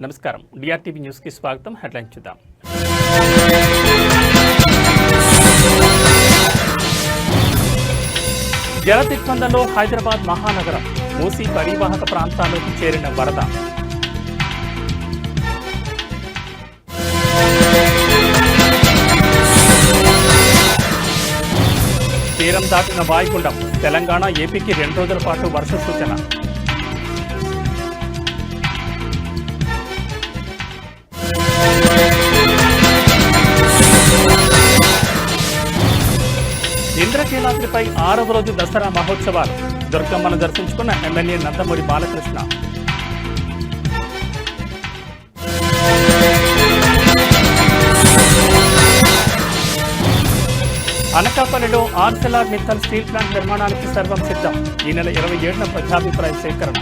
నమస్కారం. డిఆర్టీవీ న్యూస్ కి స్వాగతం. హెడ్లైన్ చూద్దాం. జల దిగ్బంధంలో హైదరాబాద్ మహానగరం. మూసీ పరివాహక ప్రాంతాల్లోకి చేరిన వరద. తీరం దాటిన వాయుగుండం. తెలంగాణ, ఏపీకి 2 రోజుల పాటు వర్ష సూచన. ఇంద్రకీలాద్రిపై 6వ రోజు దసరా మహోత్సవాలు. దుర్గమ్మను దర్శించుకున్న ఎమ్మెల్యే నందమూరి బాలకృష్ణ. అనకాపల్లిలో ఆర్సెలార్ మిత్తల్ స్టీల్ ప్లాంట్ నిర్మాణానికి సర్వం సిద్ధం. ఈ నెల 27న ప్రజాభిప్రాయ సేకరణ.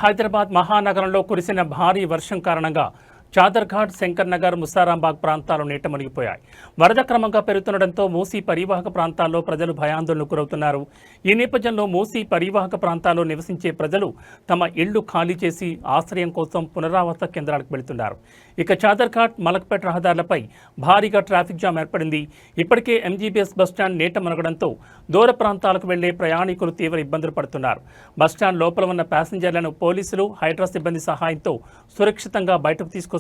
హైదరాబాద్ మహానగరంలో కురిసిన భారీ వర్షం కారణంగా చాదర్ఘాట్, శంకర్ నగర్, ముసారాంబాగ్ ప్రాంతాలు నీట మునిగిపోయాయి. వరద క్రమంగా పెరుగుతుండటంతో మూసీ పరివాహక ప్రాంతాల్లో ప్రజలు భయాందోళనకు గురవుతున్నారు. ఈ నేపథ్యంలో మూసీ పరివాహక ప్రాంతాల్లో నివసించే ప్రజలు తమ ఇళ్లు ఖాళీ చేసి ఆశ్రయం కోసం పునరావాస కేంద్రాలకు వెళుతున్నారు. ఇక చాదర్ఘాట్, మలక్పేట్ రహదారులపై భారీగా ట్రాఫిక్ జామ్ ఏర్పడింది. ఇప్పటికే ఎంజీబీఎస్ బస్టాండ్ నీట మునగడంతో దూర ప్రాంతాలకు వెళ్లే ప్రయాణికులు తీవ్ర ఇబ్బందులు పడుతున్నారు. బస్టాండ్ లోపల ఉన్న ప్యాసింజర్లను పోలీసులు, హైడ్రా సిబ్బంది సహాయంతో సురక్షితంగా బయటకు తీసుకొస్తున్నారు.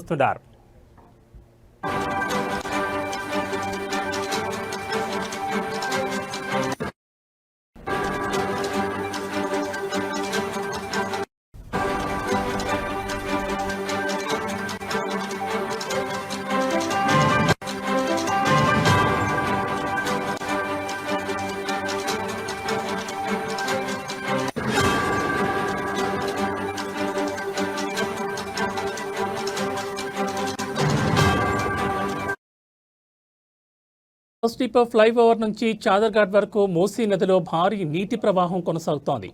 ఫస్ట్ డిపో ఫ్లైఓవర్ నుంచి చాదర్ఘాట్ వరకు మూసీ నదిలో భారీ నీటి ప్రవాహం కొనసాగుతోంది.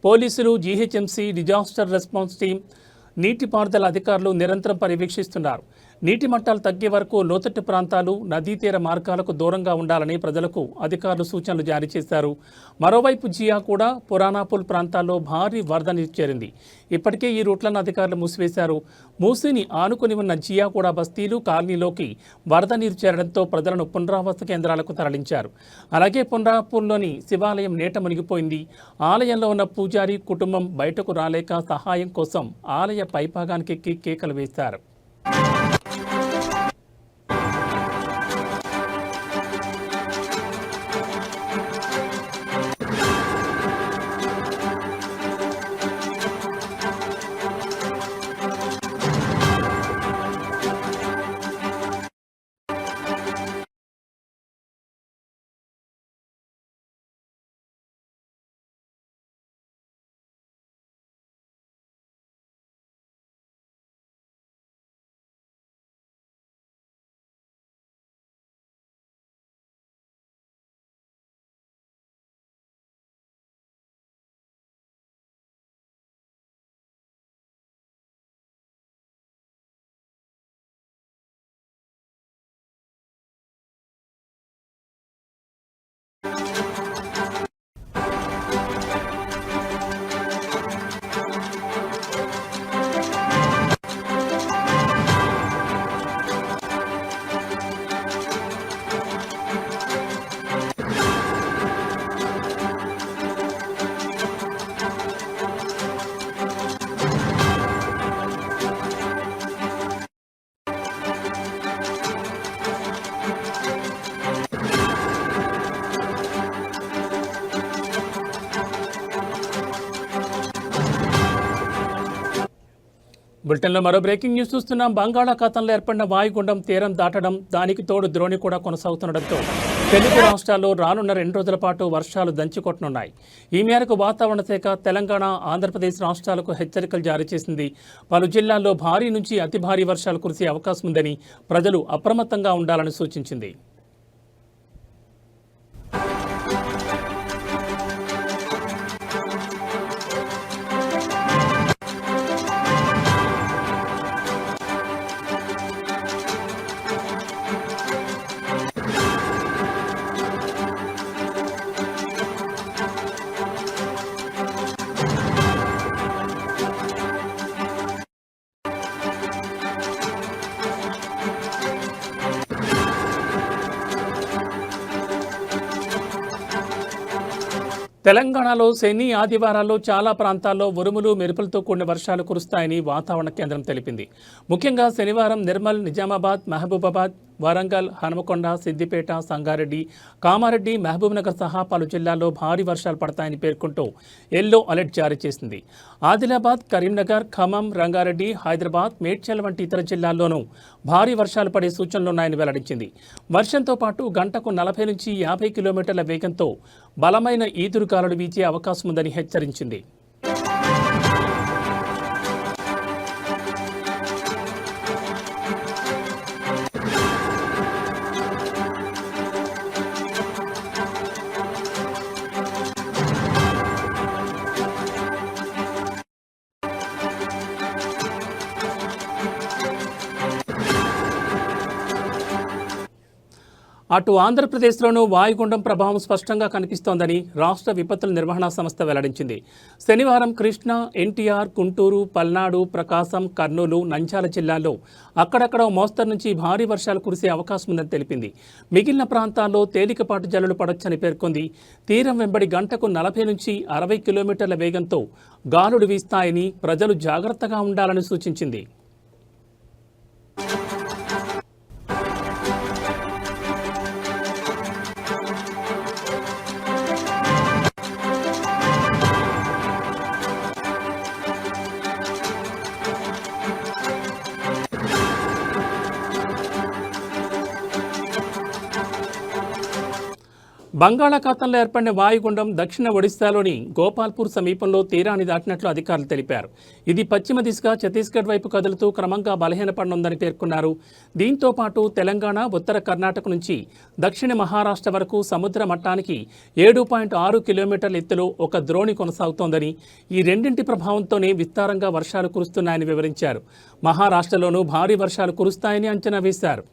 పోలీసులు, జీహెచ్ఎంసీ, డిజాస్టర్ రెస్పాన్స్ టీం, నీటిపారుదల అధికారులు నిరంతరం పర్యవేక్షిస్తున్నారు. నీటి మట్టాలు తగ్గే వరకు లోతట్టు ప్రాంతాలు, నదీ తీర మార్గాలకు దూరంగా ఉండాలని ప్రజలకు అధికారులు సూచనలు జారీ చేశారు. మరోవైపు జియా కూడా, పురాణాపూల్ ప్రాంతాల్లో భారీ వరద నీరు చేరింది. ఇప్పటికే ఈ రూట్లను అధికారులు మూసివేశారు. మూసీని ఆనుకుని ఉన్న జియా కూడా బస్తీలు, కాలనీలోకి వరద నీరు చేరడంతో ప్రజలను పునరావాస కేంద్రాలకు తరలించారు. అలాగే పురాణాపూల్లోని శివాలయం నీట మునిగిపోయింది. ఆలయంలో ఉన్న పూజారి కుటుంబం బయటకు రాలేక సహాయం కోసం ఆలయ పైభాగానికి ఎక్కి కేకలు వేశారు. బులెటిన్లో మరో బ్రేకింగ్ న్యూస్ చూస్తున్నాం. బంగాళాఖాతంలో ఏర్పడిన వాయుగుండం తీరం దాటడం, దానికి తోడు ద్రోణి కూడా కొనసాగుతుండటంతో తెలుగు రాష్ట్రాల్లో రానున్న 2 రోజుల పాటు వర్షాలు దంచికొట్టనున్నాయి. ఈ మేరకు వాతావరణ శాఖ తెలంగాణ, ఆంధ్రప్రదేశ్ రాష్ట్రాలకు హెచ్చరికలు జారీ చేసింది. పలు జిల్లాల్లో భారీ నుంచి అతి భారీ వర్షాలు కురిసే అవకాశం ఉందని ప్రజలు అప్రమత్తంగా ఉండాలని సూచించింది. తెలంగాణలో శని, ఆదివారాల్లో చాలా ప్రాంతాల్లో ఉరుములు, మెరుపులతో కూడిన వర్షాలు కురుస్తాయని వాతావరణ కేంద్రం తెలిపింది. ముఖ్యంగా శనివారం నిర్మల్, నిజామాబాద్, మహబూబాబాద్, వరంగల్, హనుమకొండ, సిద్దిపేట, సంగారెడ్డి, కామారెడ్డి, మహబూబ్నగర్ సహా పలు జిల్లాల్లో భారీ వర్షాలు పడతాయని పేర్కొంటూ ఎల్లో అలర్ట్ జారీ చేసింది. ఆదిలాబాద్, కరీంనగర్, ఖమ్మం, రంగారెడ్డి, హైదరాబాద్, మేడ్చల్ వంటి ఇతర జిల్లాల్లోనూ భారీ వర్షాలు పడే సూచనలున్నాయని వెల్లడించింది. వర్షంతో పాటు గంటకు 40 నుంచి 50 కిలోమీటర్ల వేగంతో బలమైన ఈదురుగాలులు వీచే అవకాశం ఉందని హెచ్చరించింది. అటు ఆంధ్రప్రదేశ్లోనూ వాయుగుండం ప్రభావం స్పష్టంగా కనిపిస్తోందని రాష్ట్ర విపత్తుల నిర్వహణ సంస్థ వెల్లడించింది. శనివారం కృష్ణా, ఎన్టీఆర్, గుంటూరు, పల్నాడు, ప్రకాశం, కర్నూలు, నంద్యాల జిల్లాల్లో అక్కడక్కడ మోస్తరు నుంచి భారీ వర్షాలు కురిసే అవకాశం ఉందని తెలిపింది. మిగిలిన ప్రాంతాల్లో తేలికపాటి జల్లులు పడొచ్చని పేర్కొంది. తీరం వెంబడి గంటకు 40 నుంచి 60 కిలోమీటర్ల వేగంతో గాలులు వీస్తాయని ప్రజలు జాగ్రత్తగా ఉండాలని సూచించింది. బంగాళాఖాతంలో ఏర్పడిన వాయుగుండం దక్షిణ ఒడిశాలోని గోపాల్పూర్ సమీపంలో తీరాన్ని దాటినట్లు అధికారులు తెలిపారు. ఇది పశ్చిమ దిశగా ఛత్తీస్గఢ్ వైపు కదులుతూ క్రమంగా బలహీనపడనుందని పేర్కొన్నారు. దీంతో పాటు తెలంగాణ, ఉత్తర కర్ణాటక నుంచి దక్షిణ మహారాష్ట్ర వరకు సముద్ర మట్టానికి 7.6 కిలోమీటర్ల ఎత్తులో ఒక ద్రోణి కొనసాగుతోందని, ఈ రెండింటి ప్రభావంతోనే విస్తారంగా వర్షాలు కురుస్తున్నాయని వివరించారు. మహారాష్ట్రలోనూ భారీ వర్షాలు కురుస్తాయని అంచనా వేశారు.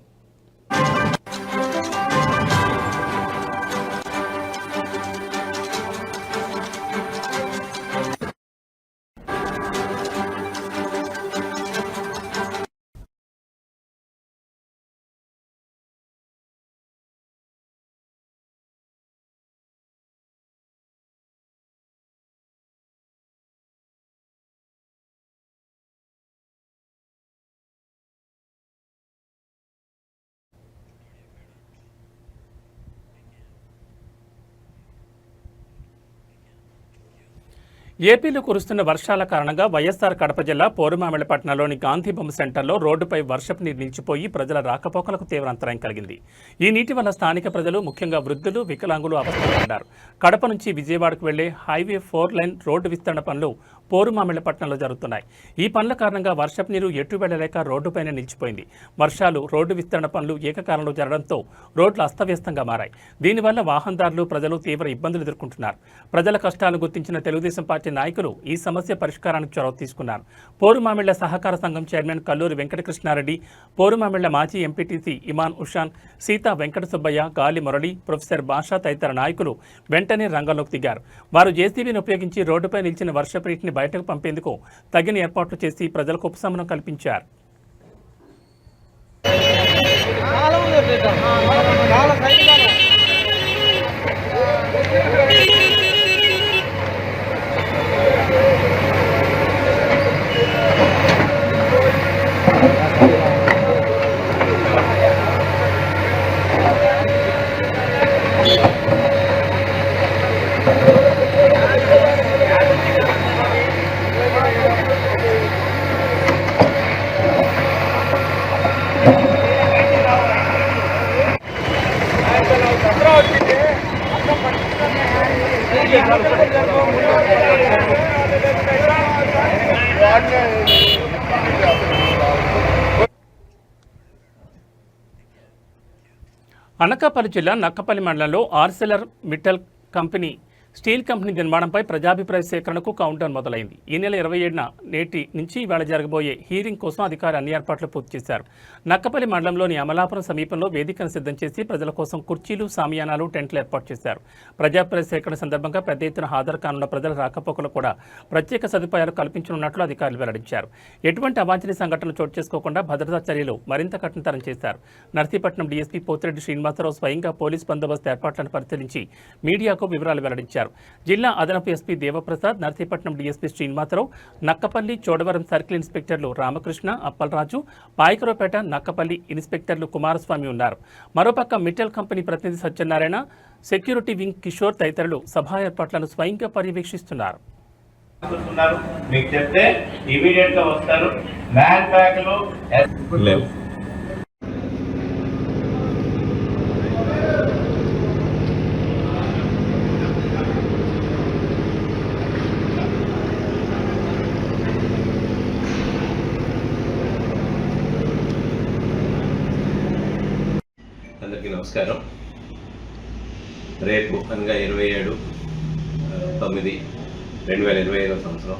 ఏపీలో కురుస్తున్న వర్షాల కారణంగా వైఎస్ఆర్ కడప జిల్లా పోరుమామిళ్లపట్నంలోని గాంధీ బొమ్మ సెంటర్లో రోడ్డుపై వర్షపు నీరు నిలిచిపోయి ప్రజల రాకపోకలకు తీవ్ర అంతరాయం కలిగింది. ఈ నీటి వల్ల స్థానిక ప్రజలు, ముఖ్యంగా వృద్ధులు, వికలాంగులు అవస్థపడ్డారు. కడప నుంచి విజయవాడకు వెళ్లే హైవే 4 లైన్ రోడ్డు విస్తరణ పనులు పోరుమామిళ్లపట్నంలో జరుగుతున్నాయి. ఈ పనుల కారణంగా వర్షపు నీరు ఎటు వెళ్లలేక రోడ్డుపైన నిలిచిపోయింది. వర్షాలు, రోడ్డు విస్తరణ పనులు ఏకకాలంలో జరగడంతో రోడ్లు అస్తవ్యస్తంగా మారాయి. దీనివల్ల వాహనదారులు, ప్రజలు తీవ్ర ఇబ్బందులు ఎదుర్కొంటున్నారు. ప్రజల కష్టాలను గుర్తించిన తెలుగుదేశం పార్టీ నాయకులు ఈ సమస్య పరిష్కారానికి చొరవ తీసుకున్నారు. పోరుమామిళ్ల సహకార సంఘం చైర్మన్ కల్లూరి వెంకటకృష్ణారెడ్డి, పోరుమామిళ్ల మాజీ ఎంపీటీసీ ఇమాన్ ఉషాన్, సీతా వెంకట సుబ్బయ్య, గాలి మురళి, ప్రొఫెసర్ భాషా తదితర నాయకులు వెంటనే రంగంలోకి దిగారు. వారు జేసీబీని ఉపయోగించి రోడ్డుపై నిలిచిన వర్షపు నీటిని బయటకు పంపేందుకు తగిన ఏర్పాట్లు చేసి ప్రజలకు ఉపశమనం కల్పించారు. అనకాపల్లి జిల్లా నక్కపల్లి మండలంలో Arcelor Mittal company steel company నిర్మాణంపై ప్రజాభిప్రాయ సేకరణకు కౌంటౌన్ మొదలైంది. ఈ నెల 27న నేటి నుంచి ఇవాళ జరగబోయే హీరింగ్ కోసం అధికారులు అన్ని ఏర్పాట్లు పూర్తి చేశారు. నక్కపల్లి మండలంలోని అమలాపురం సమీపంలో వేదికను సిద్ధం చేసి ప్రజల కోసం కుర్చీలు, సామియానాలు, టెంట్లు ఏర్పాటు చేశారు. ప్రజాభిప్రాయ సేకరణ సందర్భంగా పెద్ద ఎత్తున హాజరు కానున్న ప్రజల రాకపోకలు కూడా ప్రత్యేక సదుపాయాలు కల్పించనున్నట్లు అధికారులు వెల్లడించారు. ఎటువంటి అవాంఛనీయ సంఘటనలు చోటు చేసుకోకుండా భద్రతా చర్యలు మరింత కఠినతరం చేశారు. నర్సీపట్నం డీఎస్పీ పోతిరెడ్డి శ్రీనివాసరావు స్వయంగా పోలీస్ బందోబస్తు ఏర్పాట్లను పరిశీలించి మీడియాకు వివరాలు వెల్లడించారు. జిల్లా అదనపు SP Devaprasad, Narsipatnam DSP Srinivasarao, Nakkapalli, Chodavaram circle ఇన్స్పెక్టర్లు రామకృష్ణ, అప్పలరాజు, పాయకరావుపేట, నక్కపల్లి ఇన్స్పెక్టర్లు కుమారస్వామి ఉన్నారు. మరోపక్క మిట్టల్ కంపెనీ ప్రతినిధి సత్యనారాయణ, సెక్యూరిటీ వింగ్ కిషోర్ తదితరులు సభా ఏర్పాట్లను స్వయంగా పర్యవేక్షిస్తున్నారు. అందరికీ నమస్కారం. రేపు అనగా 27/9/2025 సంవత్సరం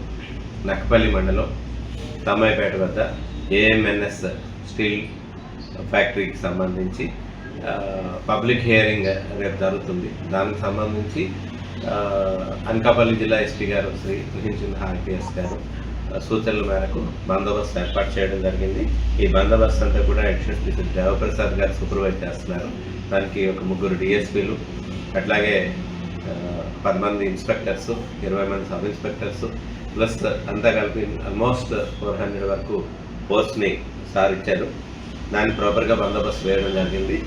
నక్కపల్లి మండలం తమ్మాయిపేట వద్ద ఏఎంఎన్ఎస్ స్టీల్ ఫ్యాక్టరీకి సంబంధించి పబ్లిక్ హియరింగ్ రేపు జరుగుతుంది. దానికి సంబంధించి అనకాపల్లి జిల్లా ఎస్పీ గారు శ్రీ కృష్ణచంద్ర ఐపీఎస్ గారు సూచనల మేరకు బందోబస్తు ఏర్పాటు చేయడం జరిగింది. ఈ బందోబస్తు అంతా కూడా అడిషనల్ స్పీకర్ దేవప్రసాద్ గారు సూపర్వైజ్ చేస్తున్నారు. దానికి ఒక 3 డిఎస్పీలు, అట్లాగే 10 మంది ఇన్స్పెక్టర్స్, 20 మంది సబ్ ఇన్స్పెక్టర్స్, ప్లస్ అంతా కలిపి ఆల్మోస్ట్ 400 వరకు పోస్ట్ని సార్ ఇచ్చారు. దాన్ని ప్రాపర్గా బందోబస్తు వేయడం జరిగింది.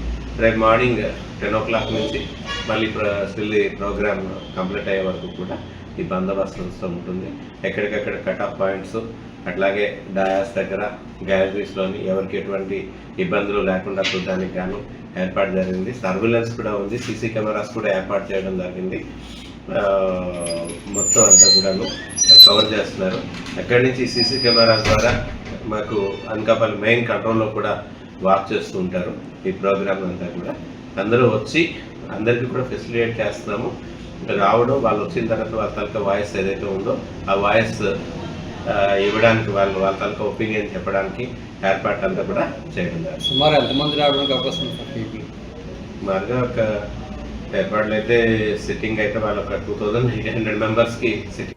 రేపు మార్నింగ్ 10 o'clock నుంచి మళ్ళీ స్టిల్ ప్రోగ్రామ్ కంప్లీట్ అయ్యే వరకు కూడా ఈ బందోబస్తు ఉంటుంది. ఎక్కడికక్కడ కట్ ఆఫ్ పాయింట్స్, అట్లాగే డయాస్ దగ్గర, గ్యాలరీస్లోని ఎవరికి ఎటువంటి ఇబ్బందులు లేకుండా చూడడానికి గాను ఏర్పాటు జరిగింది. సర్వేలెన్స్ కూడా ఉంది, సీసీ కెమెరాస్ కూడా ఏర్పాటు చేయడం జరిగింది. మొత్తం అంతా కూడాను కవర్ చేస్తున్నారు. అక్కడి నుంచి సీసీ కెమెరాస్ ద్వారా మాకు అనకాపల్లి మెయిన్ కంట్రోల్లో కూడా వాచ్ చేస్తూ ఉంటారు. ఈ ప్రోగ్రామ్ అంతా కూడా అందరూ వచ్చి అందరికీ కూడా ఫెసిలిటేట్ చేస్తున్నాము. రావడం, వాళ్ళు వచ్చిన తర్వాత వాళ్ళ తాలూకా వాయిస్ ఏదైతే ఉందో ఆ వాయిస్ ఇవ్వడానికి, వాళ్ళ తాలూకా ఒపీనియన్ చెప్పడానికి ఏర్పాటు అంతా కూడా చేయడం జరిగింది. సుమారు ఎంతమంది రావడానికి అవకాశం ఉంది? సుమారుగా ఒక ఏర్పాట్లు అయితే సిట్టింగ్ అయితే వాళ్ళు ఒక 2800 మెంబర్స్కి సిట్టింగ్.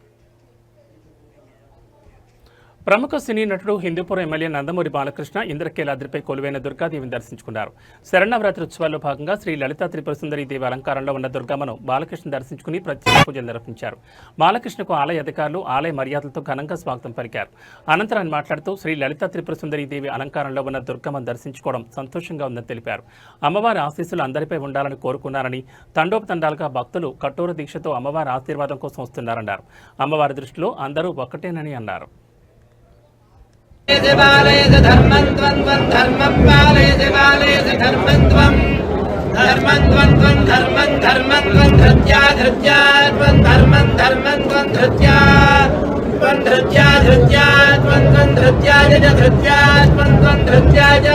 ప్రముఖ సినీ నటుడు హిందూపురం ఎమ్మెల్యే నందమూరి బాలకృష్ణ ఇంద్రకీలాద్రిపై కొలువైన దుర్గాదేవిని దర్శించుకున్నారు. శరన్నవరాత్రి ఉత్సవాల్లో భాగంగా శ్రీ లలితా త్రిపుర సుందరి దేవి అలంకారంలో ఉన్న దుర్గమ్మను బాలకృష్ణ దర్శించుకుని ప్రత్యేక పూజలు నిర్వహించారు. బాలకృష్ణకు ఆలయ అధికారులు ఆలయ మర్యాదలతో ఘనంగా స్వాగతం పలికారు. అనంతరం ఆయన మాట్లాడుతూ శ్రీ లలితా త్రిపుర సుందరి దేవి అలంకారంలో ఉన్న దుర్గమ్మను దర్శించుకోవడం సంతోషంగా ఉందని తెలిపారు. అమ్మవారి ఆశీస్సులు అందరిపై ఉండాలని కోరుకున్నారని, తండోపతండాలుగా భక్తులు కఠోర దీక్షతో అమ్మవారి ఆశీర్వాదం కోసం వస్తున్నారన్నారు. అమ్మవారి దృష్టిలో అందరూ ఒక్కటేనని అన్నారు. ధర్మం ధర్మం పాలయతి పాలయతి ధర్మం త్వం ధర్మం త్వం త్వం ధర్మం ధర్మం త్వం ధృత్యా ధృత్యా త్వం ధర్మం ధర్మం త్వం ధృత్యా త్వం ధృత్యా ధృత్యా త్వం త్వం ధృత్యా జ ధృత్యా త్వం త్వం ధృత్యా జ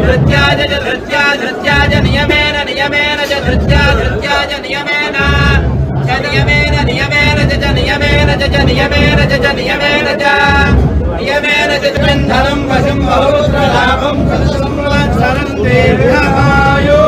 ధృత్యా జ ధృత్యా ధృత్యా జ నియమేన నియమేన జ ధృత్యా ధృత్యా జ నియమేన జ నియమేన నియమేన జ నియమేన జ నియమేన జ నియమేన జ నియమేన ధనం వశం బహుత్ర లాభం సంవత్సరం దీర్ఘాయో.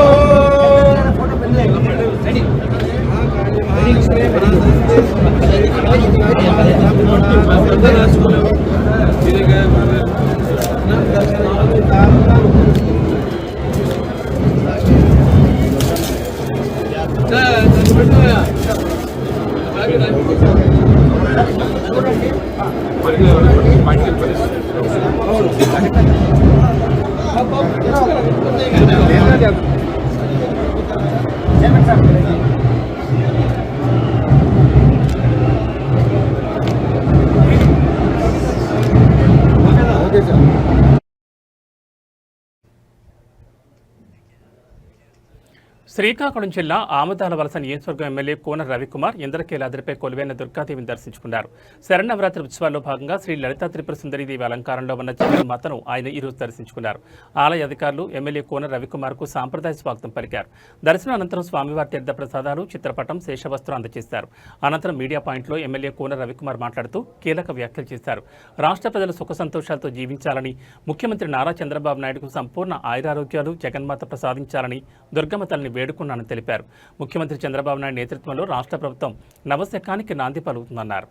శ్రీకాకుళం జిల్లా ఆమదాల వలస నియోజకవర్గం ఎమ్మెల్యే కోన రవికుమార్ ఇంద్రకీలాద్రిపై కొలువైన దుర్గాదేవిని దర్శించుకున్నారు. శరన్నవరాత్రి ఉత్సవాల్లో భాగంగా శ్రీ లలితా త్రిపుర సుందరీదేవి అలంకారంలో ఉన్న జగన్మాతను ఆయన ఈరోజు దర్శించుకున్నారు. ఆలయ అధికారులు ఎమ్మెల్యే కోన రవికుమార్కు సాంప్రదాయ స్వాగతం పలికారు. దర్శనం అనంతరం స్వామివారి తీర్థ ప్రసాదాలు, చిత్రపటం, శేషవస్త్రం అందజేశారు. అనంతరం మీడియా పాయింట్లో ఎమ్మెల్యే కోన రవికుమార్ మాట్లాడుతూ కీలక వ్యాఖ్యలు చేశారు. రాష్ట్ర ప్రజలు సుఖ సంతోషాలతో జీవించాలని, ముఖ్యమంత్రి నారా చంద్రబాబు నాయుడుకు సంపూర్ణ ఆయురారోగ్యాలు జగన్మాత ప్రసాదించాలని దుర్గమ్మ తల్లిని వేడుకున్నానని తెలిపారు. ముఖ్యమంత్రి చంద్రబాబు నాయుడు నేతృత్వంలో రాష్ట్ర ప్రభుత్వం నవశకానికి నాంది పలుకుతుందన్నారు.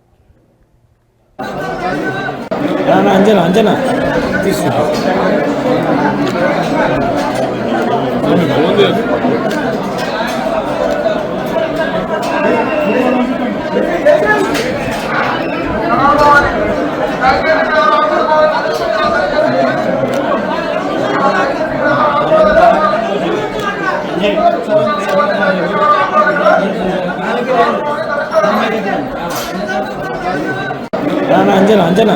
అంజనా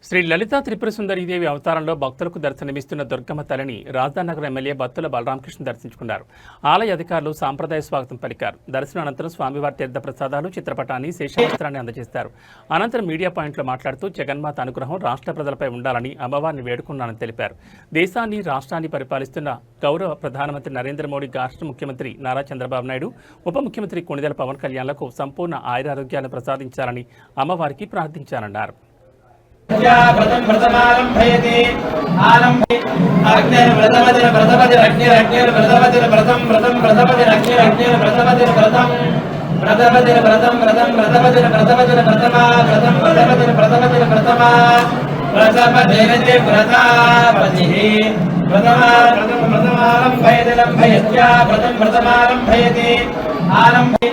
శ్రీ లలితా త్రిపుర సుందరీదేవి అవతారంలో భక్తులకు దర్శనమిస్తున్న దుర్గమ్మ తల్లిని రాజధానగర్ ఎమ్మెల్యే బత్తుల బలరామకృష్ణ దర్శించుకున్నారు. ఆలయ అధికారులు సాంప్రదాయ స్వాగతం పలికారు. దర్శనం అనంతరం స్వామివారి తీర్థ ప్రసాదాలు, చిత్రపటాన్ని, శేషవస్త్రాన్ని అందజేస్తారు. అనంతరం మీడియా పాయింట్లో మాట్లాడుతూ జగన్మాత అనుగ్రహం రాష్ట్ర ప్రజలపై ఉండాలని అమ్మవారిని వేడుకున్నానని తెలిపారు. దేశాన్ని, రాష్ట్రాన్ని పరిపాలిస్తున్న గౌరవ ప్రధానమంత్రి నరేంద్ర మోడీ, రాష్ట్ర ముఖ్యమంత్రి నారా చంద్రబాబు నాయుడు, ఉప ముఖ్యమంత్రి కొణిదెల పవన్ కళ్యాణ్లకు సంపూర్ణ ఆయురారోగ్యాలను ప్రసాదించాలని అమ్మవారికి ప్రార్థించారన్నారు. వ్రతమారంభయతే ఆరంభే అగ్నేన వ్రతవదిన వ్రతవదిన అగ్నేన వ్రతవదిన వ్రతం వ్రతం వ్రతవదిన అగ్నేన వ్రతవదిన వ్రతం వ్రతవదిన వ్రతం వ్రతం వ్రతవదిన వ్రతవదిన వ్రతమా వ్రతం వ్రతవదిన వ్రతవదిన వ్రతమా వ్రతపదేనతే వ్రతాపతిః వ్రతమా వ్రతమారంభయతే లంభయత్యా వ్రతం వ్రతమారంభయతే ఆరంభే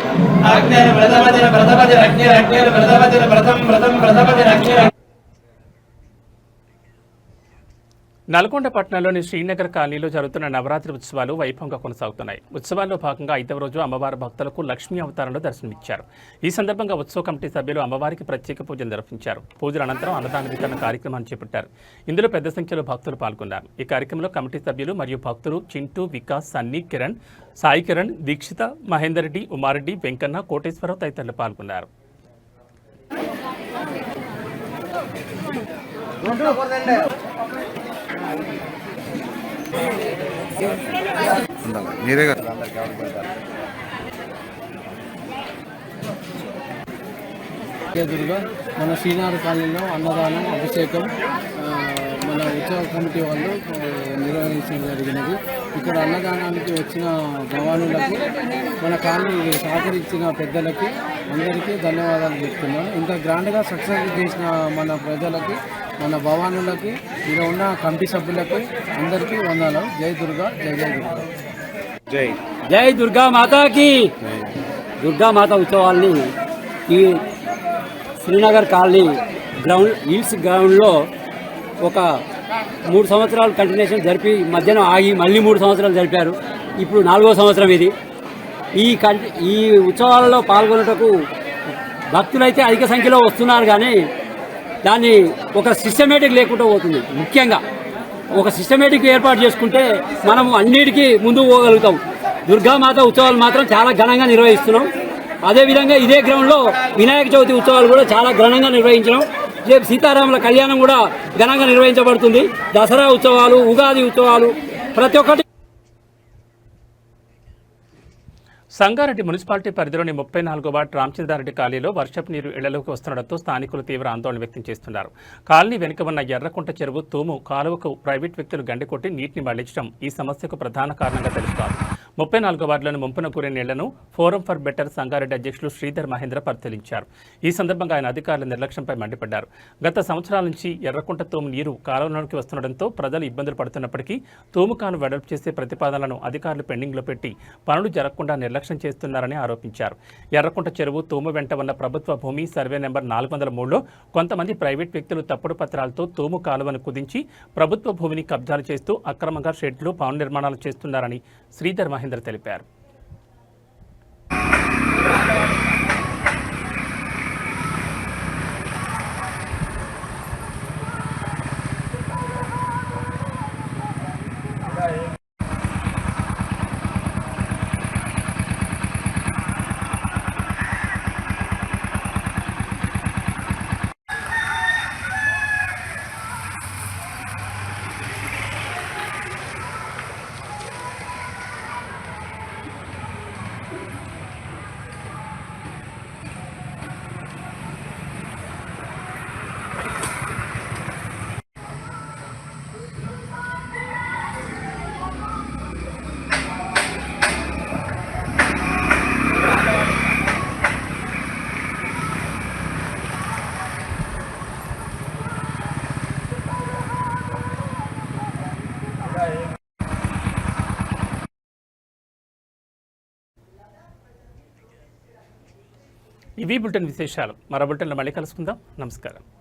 అగ్నేన వ్రతవదిన వ్రతవదిన అగ్నేన వ్రతవదిన వ్రతం వ్రతం వ్రతవదిన అగ్నేన. నల్గొండ పట్టణంలోని శ్రీనగర్ కాలనీలో జరుగుతున్న నవరాత్రి ఉత్సవాలు వైభవంగా కొనసాగుతున్నాయి. ఉత్సవాల్లో భాగంగా 5వ రోజు అమ్మవారి భక్తులకు లక్ష్మీ అవతారంలో దర్శనమిచ్చారు. ఈ సందర్భంగా ఉత్సవ కమిటీ సభ్యులు అమ్మవారికి ప్రత్యేక పూజలు నిర్వహించారు. పూజల అనంతరం అన్నదాన వితరణ కార్యక్రమాన్ని చేపట్టారు. ఇందులో పెద్ద సంఖ్యలో భక్తులు పాల్గొన్నారు. ఈ కార్యక్రమంలో కమిటీ సభ్యులు మరియు భక్తులు చింటూ, వికాస్, సన్నీ, కిరణ్, సాయి కిరణ్, దీక్షిత, మహేందర్ రెడ్డి, ఉమారెడ్డి, వెంకన్న, కోటేశ్వరరావు తదితరులు పాల్గొన్నారు. మీరే ఎదురుగా మన శ్రీనాథ కాలనీలో అన్నదానం, అభిషేకం మన ఉత్సవ కమిటీ వాళ్ళు నిర్వహించడం జరిగినది. ఇక్కడ అన్నదానానికి వచ్చిన భవానులకు, మన కాలనీ సహకరించిన పెద్దలకి అందరికీ ధన్యవాదాలు చెప్తున్నాను. ఇంత గ్రాండ్గా సక్సెస్ చేసిన మన ప్రజలకి, మన భవానులకి, ఇక్కడ ఉన్న కమిటీ సభ్యులకు అందరికీ వందనాలు. జై దుర్గా, జై జై దుర్గా. జై జై దుర్గా మాతాకి. దుర్గామాత ఉత్సవాల్ని ఈ శ్రీనగర్ కాలనీ హిల్స్ గ్రౌండ్లో ఒక 3 సంవత్సరాలు కంటిన్యూషన్ జరిపి మధ్యన ఆగి మళ్ళీ 3 సంవత్సరాలు జరిపారు. ఇప్పుడు 4వ సంవత్సరం ఇది. ఈ ఉత్సవాలలో పాల్గొనటకు భక్తులైతే అధిక సంఖ్యలో వస్తున్నారు, కానీ దాన్ని ఒక సిస్టమేటిక్ లేకుండా పోతుంది. ముఖ్యంగా ఒక సిస్టమేటిక్ ఏర్పాటు చేసుకుంటే మనం అన్నిటికీ ముందుకు పోగలుగుతాం. దుర్గామాత ఉత్సవాలు మాత్రం చాలా ఘనంగా నిర్వహిస్తున్నాం. అదేవిధంగా ఇదే గ్రౌండ్లో వినాయక చవితి ఉత్సవాలు కూడా చాలా ఘనంగా నిర్వహించడం. రేపు సీతారాముల కళ్యాణం కూడా ఘనంగా నిర్వహించబడుతుంది. దసరా ఉత్సవాలు, ఉగాది ఉత్సవాలు, ప్రతి ఒక్కటి. సంగారెడ్డి మున్సిపాలిటీ పరిధిలోని 34వ వార్డు రామచంద్రారెడ్డి కాలనీలో వర్షపు నీరు ఇళ్లలోకి వస్తుండటంతో స్థానికులు తీవ్ర ఆందోళన వ్యక్తం చేస్తున్నారు. కాలనీ వెనుక ఉన్న ఎర్రకుంట చెరువు తూము కాలువకు ప్రైవేట్ వ్యక్తులు గండికొట్టి నీటిని మళ్లించడం ఈ సమస్యకు ప్రధాన కారణంగా తెలుస్తోంది. 34వ వార్డులోని ముంపున గురైన నీళ్లను ఫోరం ఫర్ బెటర్ సంగారెడ్డి అధ్యక్షులు శ్రీధర్ మహేంద్ర పరిశీలించారు. ఈ సందర్భంగా ఆయన అధికారుల నిర్లక్ష్యంపై మండిపడ్డారు. గత సంవత్సరాల నుంచి ఎర్రకుంట తూము నీరు కాలువలోకి వస్తుండటంతో ప్రజలు ఇబ్బందులు పడుతున్నప్పటికీ తూముకాను వెడల్పు చేసే ప్రతిపాదనలను అధికారులు పెండింగ్లో పెట్టి పనులు జరగకుండా నిర్లక్ష్యం చేస్తున్నారని ఆరోపించారు. ఎర్రకుంట చెరువు తూము వెంట ఉన్న ప్రభుత్వ భూమి సర్వే నెంబర్ 403లో కొంతమంది ప్రైవేట్ వ్యక్తులు తప్పుడు పత్రాలతో తూము కాలువను కుదించి ప్రభుత్వ భూమిని కబ్జాలు చేస్తూ అక్రమంగా షెడ్లు, భవన నిర్మాణాలు చేస్తున్నారని శ్రీధర్ మహేందర్ తెలిపారు. ఇవి బులెటిన్ విశేషాలు. మరో బులెటిన్లో మళ్ళీ కలుసుకుందాం. నమస్కారం.